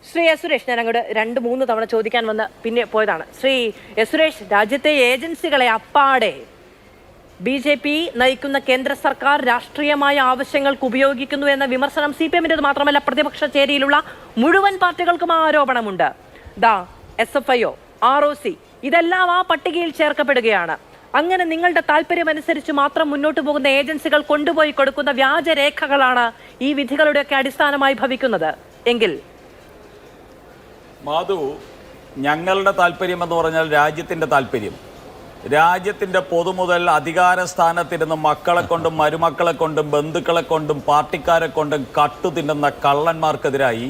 Shri S Suresh, ഞാൻ അങ്ങോട്ട് 2-3 തവണ ചോദിക്കാൻ വന്ന് പിന്നെ പോയതാണ്. ശ്രീ എസ് സുരേഷ്, രാജ്യത്തെ ഏജൻസികളെ അപ്പാടെ BJP നയിക്കുന്ന കേന്ദ്ര സർക്കാർ രാഷ്ട്രീയമായ ആവശ്യങ്ങൾക്ക് ഉപയോഗിക്കുന്നു എന്ന വിമർശനം CPM-ന്റേത് മാത്രമല്ല, പ്രതിപക്ഷ ചേരിയിലുള്ള മുഴുവൻ പാർട്ടികൾക്കും ആരോപണമുണ്ട്. SFIO, ROC ഇതെല്ലാം ആ പട്ടികയിൽ ചേർക്കപ്പെടുകയാണ്. അങ്ങനെ നിങ്ങളുടെ താല്പര്യമനുസരിച്ച് മാത്രം മുന്നോട്ട് പോകുന്ന ഏജൻസികൾ കൊണ്ടുപോയി കൊടുക്കുന്ന വ്യാജരേഖകളാണ് ഈ വിധികളുടെയൊക്കെ അടിസ്ഥാനമായി ഭവിക്കുന്നത് എങ്കിൽ മാധു, ഞങ്ങളുടെ താല്പര്യം എന്ന് പറഞ്ഞാൽ രാജ്യത്തിൻ്റെ താല്പര്യം. രാജ്യത്തിൻ്റെ പൊതുമുതൽ അധികാര സ്ഥാനത്തിരുന്ന് മക്കളെ കൊണ്ടും മരുമക്കളെ കൊണ്ടും ബന്ധുക്കളെ കൊണ്ടും പാർട്ടിക്കാരെ കൊണ്ടും കട്ടു തിന്നുന്ന കള്ളന്മാർക്കെതിരായി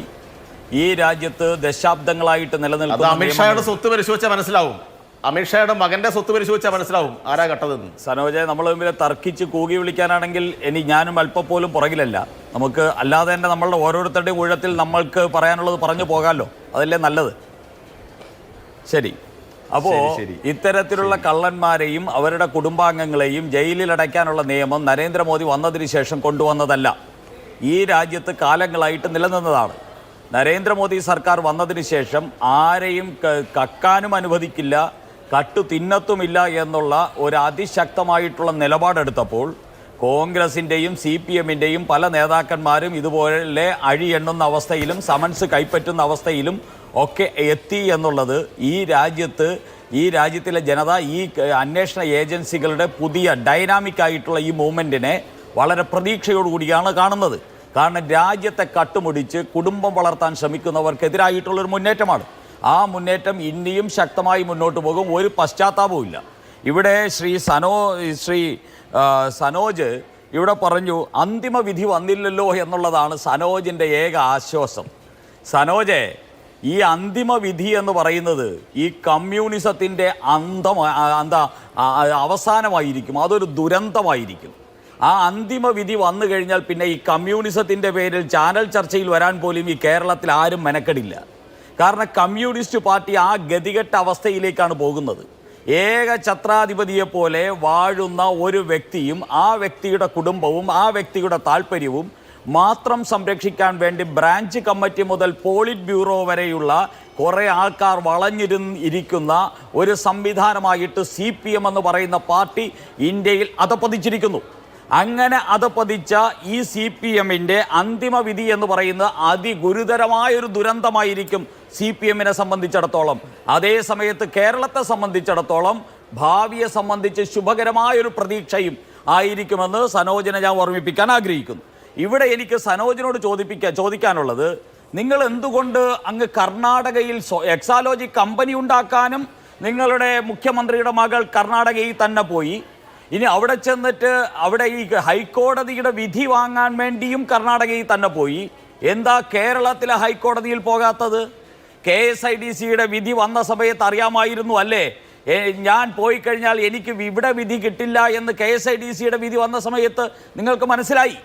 ഈ രാജ്യത്ത് ദശാബ്ദങ്ങളായിട്ട് നിലനിൽക്കുന്ന അമിത്ഷായുടെ സ്വത്ത് പരിശോധിച്ചാൽ മനസ്സിലാവും. അമിത്ഷായുടെ മകന്റെ സ്വത്ത് പരിശോധിച്ചാൽ മനസ്സിലാവും ആരാ കട്ടതെന്ന്. സനോജെ, നമ്മൾ തമ്മിൽ തർക്കിച്ച് കൂകി വിളിക്കാനാണെങ്കിൽ ഞാനും അല്പം പോലും പുറകിലല്ല. നമുക്ക് അല്ലാതെ തന്നെ നമ്മളുടെ ഓരോരുത്തരുടെയും ഊഴത്തിൽ നമ്മൾക്ക് പറയാനുള്ളത് പറഞ്ഞു പോകാമല്ലോ, അതല്ലേ നല്ലത്. ശരി, അപ്പോൾ ഇത്തരത്തിലുള്ള കള്ളന്മാരെയും അവരുടെ കുടുംബാംഗങ്ങളെയും ജയിലിൽ അടയ്ക്കാനുള്ള നിയമം നരേന്ദ്രമോദി വന്നതിന് ശേഷം കൊണ്ടുവന്നതല്ല, ഈ രാജ്യത്ത് കാലങ്ങളായിട്ട് നിലനിന്നതാണ്. നരേന്ദ്രമോദി സർക്കാർ വന്നതിന് ശേഷം ആരെയും കക്കാനും അനുവദിക്കില്ല, കട്ടു തിന്നത്തുമില്ല എന്നുള്ള ഒരു അതിശക്തമായിട്ടുള്ള നിലപാടെടുത്തപ്പോൾ കോൺഗ്രസിൻ്റെയും CPM-ൻ്റെയും പല നേതാക്കന്മാരും ഇതുപോലെ അഴിയെണ്ണുന്ന അവസ്ഥയിലും സമൻസ് കൈപ്പറ്റുന്ന അവസ്ഥയിലും ഒക്കെ എത്തി എന്നുള്ളത് ഈ രാജ്യത്തിലെ ജനത ഈ അന്വേഷണ ഏജൻസികളുടെ പുതിയ ഡൈനാമിക് ആയിട്ടുള്ള ഈ മൂവ്മെൻറ്റിനെ വളരെ പ്രതീക്ഷയോടുകൂടിയാണ് കാണുന്നത്. കാരണം രാജ്യത്തെ കട്ടുമുടിച്ച് കുടുംബം വളർത്താൻ ശ്രമിക്കുന്നവർക്കെതിരായിട്ടുള്ളൊരു മുന്നേറ്റമാണ്. ആ മുന്നേറ്റം ഇനിയും ശക്തമായി മുന്നോട്ട് പോകും, ഒരു പശ്ചാത്താപവും ഇല്ല. ഇവിടെ ശ്രീ സനോജ് ഇവിടെ പറഞ്ഞു അന്തിമ വിധി വന്നില്ലല്ലോ എന്നുള്ളതാണ് സനോജിൻ്റെ ഏക ആശ്വാസം. സനോജെ, ഈ അന്തിമ വിധി എന്ന് പറയുന്നത് ഈ കമ്മ്യൂണിസത്തിൻ്റെ അവസാനമായിരിക്കും, അതൊരു ദുരന്തമായിരിക്കും. ആ അന്തിമ വിധി വന്നു കഴിഞ്ഞാൽ പിന്നെ ഈ കമ്മ്യൂണിസത്തിൻ്റെ പേരിൽ ചാനൽ ചർച്ചയിൽ വരാൻ പോലും ഈ കേരളത്തിൽ ആരും മെനക്കെടില്ല. കാരണം കമ്മ്യൂണിസ്റ്റ് പാർട്ടി ആ ഗതികെട്ട അവസ്ഥയിലേക്കാണ് പോകുന്നത്. ഏക ഛത്രാധിപതിയെപ്പോലെ വാഴുന്ന ഒരു വ്യക്തിയും ആ വ്യക്തിയുടെ കുടുംബവും ആ വ്യക്തിയുടെ താല്പര്യവും മാത്രം സംരക്ഷിക്കാൻ വേണ്ടി ബ്രാഞ്ച് കമ്മിറ്റി മുതൽ പോളിറ്റ് ബ്യൂറോ വരെയുള്ള കുറേ ആൾക്കാർ വളഞ്ഞിരിക്കുന്ന ഒരു സംവിധാനമായിട്ട് CPM എന്ന് പറയുന്ന പാർട്ടി ഇന്ത്യയിൽ അധപ്പതിച്ചിരിക്കുന്നു. അങ്ങനെ അധപ്പതിച്ച ഈ CPM-ൻ്റെ അന്തിമ വിധി എന്ന് പറയുന്നത് അതിഗുരുതരമായൊരു ദുരന്തമായിരിക്കും CPM-നെ സംബന്ധിച്ചിടത്തോളം. അതേ സമയത്ത് കേരളത്തെ സംബന്ധിച്ചിടത്തോളം ഭാവിയെ സംബന്ധിച്ച് ശുഭകരമായൊരു പ്രതീക്ഷയും ആയിരിക്കുമെന്ന് സനോജിനെ ഞാൻ ഓർമ്മിപ്പിക്കാൻ ആഗ്രഹിക്കുന്നു. ഇവിടെ എനിക്ക് സനോജിനോട് ചോദിക്കാനുള്ളത്, നിങ്ങൾ എന്തുകൊണ്ട് അങ്ങ് കർണാടകയിൽ എക്സാലോജി കമ്പനി ഉണ്ടാക്കാനും നിങ്ങളുടെ മുഖ്യമന്ത്രിയുടെ മകൾ കർണാടകയിൽ തന്നെ പോയി, ഇനി അവിടെ ചെന്നിട്ട് അവിടെ ഈ ഹൈക്കോടതിയുടെ വിധി വാങ്ങാൻ വേണ്ടിയും കർണാടകയിൽ തന്നെ പോയി, എന്താ കേരളത്തിലെ ഹൈക്കോടതിയിൽ പോകാത്തത്? KSIDCയുടെ വിധി വന്ന സമയത്ത് അറിയാമായിരുന്നു അല്ലേ, ഞാൻ പോയി കഴിഞ്ഞാൽ എനിക്ക് ഇവിടെ വിധി കിട്ടില്ല എന്ന് KSIDCയുടെ വിധി വന്ന സമയത്ത് നിങ്ങൾക്ക് മനസ്സിലായി.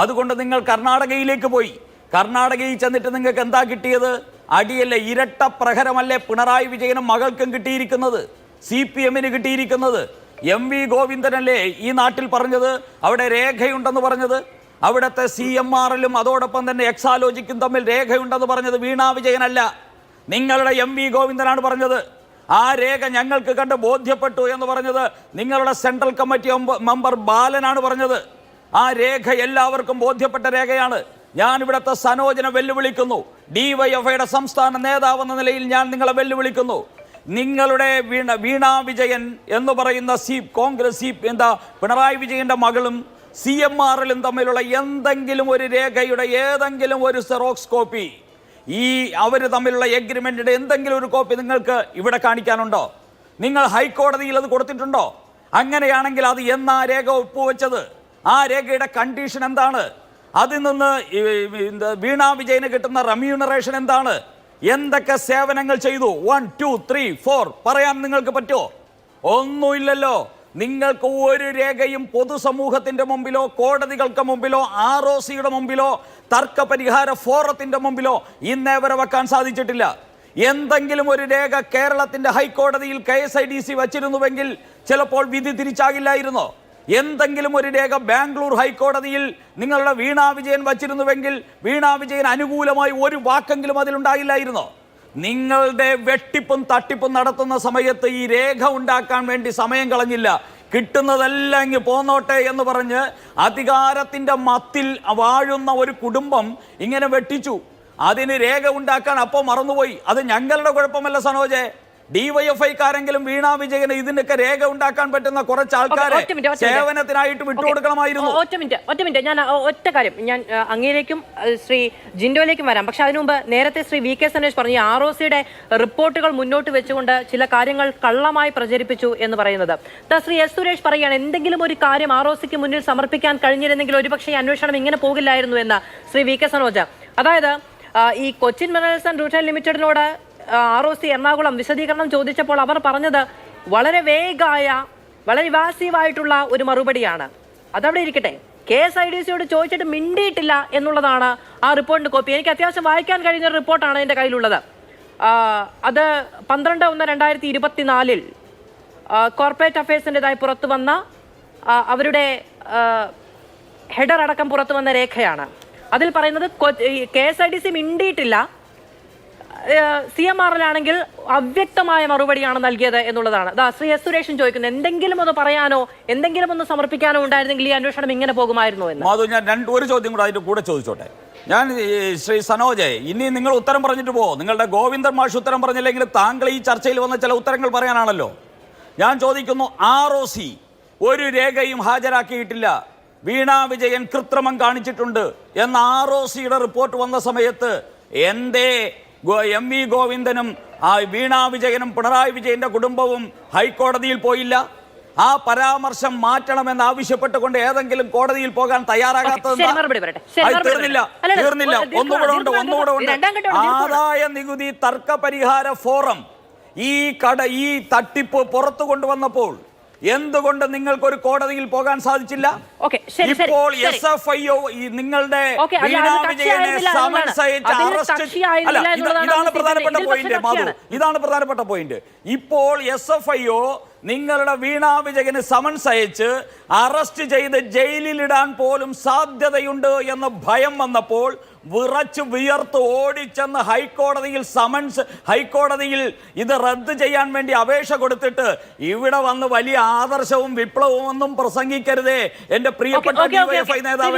അതുകൊണ്ട് നിങ്ങൾ കർണാടകയിലേക്ക് പോയി. കർണാടകയിൽ ചെന്നിട്ട് നിങ്ങൾക്ക് എന്താ കിട്ടിയത്? അടിയല്ലേ, ഇരട്ട പ്രഹരമല്ലേ പിണറായി വിജയനും മകൾക്കും കിട്ടിയിരിക്കുന്നത്, CPM-ന് കിട്ടിയിരിക്കുന്നത്. MV ഗോവിന്ദനല്ലേ ഈ നാട്ടിൽ പറഞ്ഞത് അവിടെ രേഖയുണ്ടെന്ന് പറഞ്ഞത്? അവിടുത്തെ CMR-ലും അതോടൊപ്പം തന്നെ എക്സാലോജിക്കും തമ്മിൽ രേഖയുണ്ടെന്ന് പറഞ്ഞത് വീണാ വിജയനല്ല, നിങ്ങളുടെ MV ഗോവിന്ദനാണ് പറഞ്ഞത്. ആ രേഖ ഞങ്ങൾക്ക് കണ്ട് ബോധ്യപ്പെട്ടു എന്ന് പറഞ്ഞത് നിങ്ങളുടെ സെൻട്രൽ കമ്മിറ്റി മെമ്പർ ബാലനാണ് പറഞ്ഞത്. ആ രേഖ എല്ലാവർക്കും ബോധ്യപ്പെട്ട രേഖയാണ്. ഞാൻ ഇവിടുത്തെ സനോജിനെ വെല്ലുവിളിക്കുന്നു, DYFIയുടെ സംസ്ഥാന നേതാവെന്ന നിലയിൽ ഞാൻ നിങ്ങളെ വെല്ലുവിളിക്കുന്നു. നിങ്ങളുടെ വീണാ വിജയൻ എന്ന് പറയുന്ന കോൺഗ്രസ് പിണറായി വിജയൻ്റെ മകളും CMR-ലും തമ്മിലുള്ള എന്തെങ്കിലും ഒരു രേഖയുടെ ഏതെങ്കിലും ഒരു സെറോക്സ് കോപ്പി, ഈ അവർ തമ്മിലുള്ള എഗ്രിമെൻറ്റിൻ്റെ എന്തെങ്കിലും ഒരു കോപ്പി നിങ്ങൾക്ക് ഇവിടെ കാണിക്കാനുണ്ടോ? നിങ്ങൾ ഹൈക്കോടതിയിൽ അത് കൊടുത്തിട്ടുണ്ടോ? അങ്ങനെയാണെങ്കിൽ അത് എന്നാ രേഖ ഒപ്പുവെച്ചത്? ആ രേഖയുടെ കണ്ടീഷൻ എന്താണ്? അതിൽ നിന്ന് വീണാ വിജയന് കിട്ടുന്ന റെമ്യൂണറേഷൻ എന്താണ്? എന്തൊക്കെ സേവനങ്ങൾ ചെയ്തു? 1, 2, 3, 4 പറയാൻ നിങ്ങൾക്ക് പറ്റുമോ? ഒന്നുമില്ലല്ലോ. നിങ്ങൾക്ക് ഒരു രേഖയും പൊതുസമൂഹത്തിൻ്റെ മുമ്പിലോ കോടതികൾക്ക് മുമ്പിലോ ROC-യുടെ മുമ്പിലോ തർക്കപരിഹാര ഫോറത്തിൻ്റെ മുമ്പിലോ ഇന്നേ വരെ വെക്കാൻ സാധിച്ചിട്ടില്ല. എന്തെങ്കിലും ഒരു രേഖ കേരളത്തിൻ്റെ ഹൈക്കോടതിയിൽ KSIDC വച്ചിരുന്നുവെങ്കിൽ ചിലപ്പോൾ വിധി തിരിച്ചാകില്ലായിരുന്നോ? എന്തെങ്കിലും ഒരു രേഖ ബാംഗ്ലൂർ ഹൈക്കോടതിയിൽ നിങ്ങളുടെ വീണാ വിജയൻ വച്ചിരുന്നുവെങ്കിൽ വീണാ വിജയൻ അനുകൂലമായി ഒരു വാക്കെങ്കിലും അതിലുണ്ടായില്ലായിരുന്നോ? നിങ്ങളുടെ വെട്ടിപ്പും തട്ടിപ്പും നടത്തുന്ന സമയത്ത് ഈ രേഖ ഉണ്ടാക്കാൻ വേണ്ടി സമയം കളഞ്ഞില്ല. കിട്ടുന്നതെല്ലാം ഇങ്ങ് പോന്നോട്ടെ എന്ന് പറഞ്ഞ് അധികാരത്തിൻ്റെ മത്തിൽ വാഴുന്ന ഒരു കുടുംബം ഇങ്ങനെ വെട്ടിച്ചു. അതിന് രേഖ ഉണ്ടാക്കാൻ അപ്പോൾ മറന്നുപോയി. അത് ഞങ്ങളുടെ കുഴപ്പമല്ല സനോജെ. ഡിവൈഎഫ്ഐക്കാരെങ്കിലും വീണാ വിജയന് ഇതിനൊക്കെ രേഖ ഉണ്ടാക്കാൻ പറ്റുന്ന കുറച്ച് ആൾക്കാരെ സേവനത്തിനായിട്ട് വിട്ടുകൊടുക്കണമായിരുന്നു. ഒറ്റ മിനിറ്റ് ഞാൻ ഒറ്റ കാര്യം ഞാൻ അങ്ങേലേക്കും ശ്രീ ജിൻഡോയിലേക്കും വരാം. പക്ഷെ അതിനു മുമ്പ് നേരത്തെ ശ്രീ വി കെ സനേഷ് പറഞ്ഞു ROCയുടെ റിപ്പോർട്ടുകൾ മുന്നോട്ട് വെച്ചുകൊണ്ട് ചില കാര്യങ്ങൾ കള്ളമായി പ്രചരിപ്പിച്ചു എന്ന് പറയുന്നത്. ശ്രീ എസ് സുരേഷ് പറയുകയാണ് എന്തെങ്കിലും ഒരു കാര്യം ROCക്ക് മുന്നിൽ സമർപ്പിക്കാൻ കഴിഞ്ഞിരുന്നെങ്കിൽ ഒരുപക്ഷെ അന്വേഷണം ഇങ്ങനെ പോകില്ലായിരുന്നു എന്ന് ശ്രീ വി കെ സനോജ്. അതായത് ഈ കൊച്ചിൻ മിനറൽസ് ആൻഡ് റൂട്ടൈൽ ലിമിറ്റഡിനോട് ROC എറണാകുളം വിശദീകരണം ചോദിച്ചപ്പോൾ അവർ പറഞ്ഞത് വളരെ വേഗമായ വളരെ വാസീവായിട്ടുള്ള ഒരു മറുപടിയാണ്. അതവിടെ ഇരിക്കട്ടെ. KSIDCയോട് ചോദിച്ചിട്ട് മിണ്ടിയിട്ടില്ല എന്നുള്ളതാണ് ആ റിപ്പോർട്ടിന്റെ കോപ്പി. എനിക്ക് അത്യാവശ്യം വായിക്കാൻ കഴിയുന്ന ഒരു റിപ്പോർട്ടാണ് എൻ്റെ കയ്യിലുള്ളത്. അത് 12/1/2024 കോർപ്പറേറ്റ് അഫയേഴ്സിൻ്റെതായി പുറത്തു വന്ന അവരുടെ ഹെഡർ അടക്കം പുറത്തു വന്ന രേഖയാണ്. അതിൽ പറയുന്നത് KSIDC മിണ്ടിയിട്ടില്ല, CMRലാണെങ്കിൽ അവ്യക്തമായ മറുപടിയാണ് നൽകിയത് എന്നുള്ളതാണ്. ശ്രീ എസ് സുരേഷൻ ചോദിക്കുന്നത് എന്തെങ്കിലും ഒന്ന് പറയാനോ എന്തെങ്കിലും ഒന്ന് സമർപ്പിക്കാനോ ഉണ്ടായിരുന്നെങ്കിൽ ഈ അന്വേഷണം ഇങ്ങനെ പോകുമായിരുന്നു എന്ന്. മാധു, ഞാൻ ഒരു ചോദ്യം കൂടെ അതിന്റെ കൂടെ ചോദിച്ചോട്ടെ. ഞാൻ ശ്രീ സനോജ്, ഇനി നിങ്ങൾ ഉത്തരം പറഞ്ഞിട്ട് പോ. നിങ്ങളുടെ ഗോവിന്ദൻ മാഷ് ഉത്തരം പറഞ്ഞില്ലെങ്കിൽ താങ്കൾ ഈ ചർച്ചയിൽ വന്ന ചില ഉത്തരങ്ങൾ പറയാനാണല്ലോ. ഞാൻ ചോദിക്കുന്നു, ROC ഒരു രേഖയും ഹാജരാക്കിയിട്ടില്ല, വീണാ വിജയൻ കൃത്രിമം കാണിച്ചിട്ടുണ്ട് എന്ന ROCയുടെ റിപ്പോർട്ട് വന്ന സമയത്ത് എന്തേ MV ഗോവിന്ദനും വീണാ വിജയനും പിണറായി വിജയന്റെ കുടുംബവും ഹൈക്കോടതിയിൽ പോയില്ല? ആ പരാമർശം മാറ്റണമെന്ന് ആവശ്യപ്പെട്ടുകൊണ്ട് ഏതെങ്കിലും കോടതിയിൽ പോകാൻ തയ്യാറാകാത്തത് തീർന്നില്ല. ഒന്നുകൂടെ ഉണ്ട്. ആദായ നികുതി തർക്ക പരിഹാര ഫോറം ഈ തട്ടിപ്പ് പുറത്തു കൊണ്ടുവന്നപ്പോൾ എന്തുകൊണ്ട് നിങ്ങൾക്കൊരു കോടതിയിൽ പോകാൻ സാധിച്ചില്ല? ഇപ്പോൾ SFIO നിങ്ങളുടെ വീണാ വിജയനെ സമൻസ് അയച്ച് അറസ്റ്റ് ഇതാണ് പ്രധാനപ്പെട്ട പോയിന്റ് മാധു. ഇതാണ് പ്രധാനപ്പെട്ട പോയിന്റ്. ഇപ്പോൾ SFIO നിങ്ങളുടെ വീണാ വിജയന് സമൻസ് അയച്ച് അറസ്റ്റ് ചെയ്ത് ജയിലിലിടാൻ പോലും സാധ്യതയുണ്ട് എന്ന ഭയം വന്നപ്പോൾ വിറച്ച് വിയർത്ത് ഓടിച്ചെന്ന് ഹൈക്കോടതിയിൽ ഇത് റദ്ദ് ചെയ്യാൻ വേണ്ടി അപേക്ഷ കൊടുത്തിട്ട് ഇവിടെ വന്ന് വലിയ ആദർശവും വിപ്ലവവും ഒന്നും പ്രസംഗിക്കരുതേ എൻ്റെ പ്രിയപ്പെട്ട DYFI നേതാവ്.